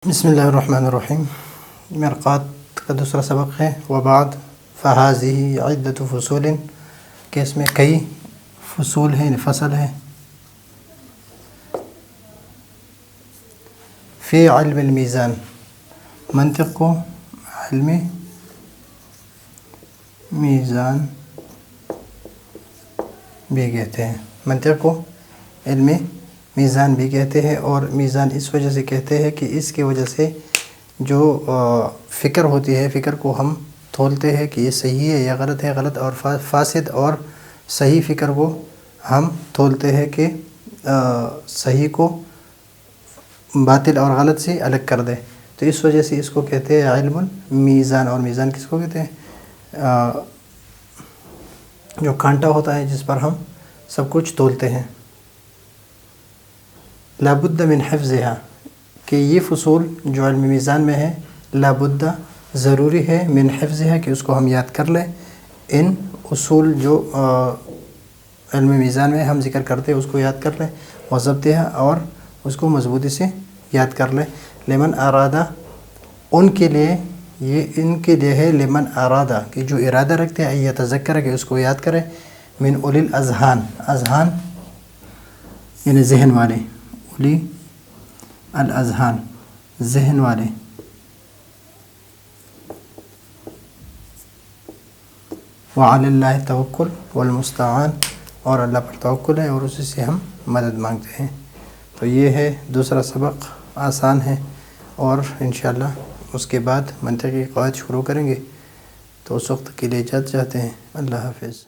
بسم اللہ الرحمن الرحیم۔ مرقات کا دوسرا سبق ہے۔ وبعد فہذہ عدۃ فصول، کہ اس میں کئی فصول ہیں، فصل ہے۔ فی علم المیزان، منطق کو علم میزان بھی کہتے ہیں، منطق کو علم میزان بھی کہتے ہیں، اور میزان اس وجہ سے کہتے ہیں کہ اس کی وجہ سے جو فکر ہوتی ہے، فکر کو ہم تولتے ہیں کہ یہ صحیح ہے یا غلط ہے، غلط اور فاسد اور صحیح فکر کو ہم تولتے ہیں کہ صحیح کو باطل اور غلط سے الگ کر دے، تو اس وجہ سے اس کو کہتے ہیں علم المیزان۔ اور میزان کس کو کہتے ہیں؟ جو کانٹا ہوتا ہے جس پر ہم سب کچھ تولتے ہیں۔ لابد من حفظها، کہ یہ فصول جو علم میزان میں ہے، لابد ضروری ہے، من حفظها، کہ اس کو ہم یاد کر لیں۔ ان اصول جو علم میزان میں ہم ذکر کرتے ہیں اس کو یاد کر لیں، وضبطها، اور اس کو مضبوطی سے یاد کر لیں۔ لمن ارادہ، ان کے لیے، یہ ان کے لیے ہے، لمن ارادہ، کہ جو ارادہ رکھتے ہیں، یتذکر، کہ اس کو یاد کریں، من اولی الاذہان، اذہان یعنی ذہن والے، اولی الاذہان ذہن والے، وعلی اللہ توکل والمستعان، اور اللہ پر توکل ہے اور اسی سے ہم مدد مانگتے ہیں۔ تو یہ ہے دوسرا سبق، آسان ہے، اور انشاءاللہ اس کے بعد منطقی قواعد شروع کریں گے۔ تو اس وقت کے لیے اجازت چاہتے ہیں۔ اللہ حافظ۔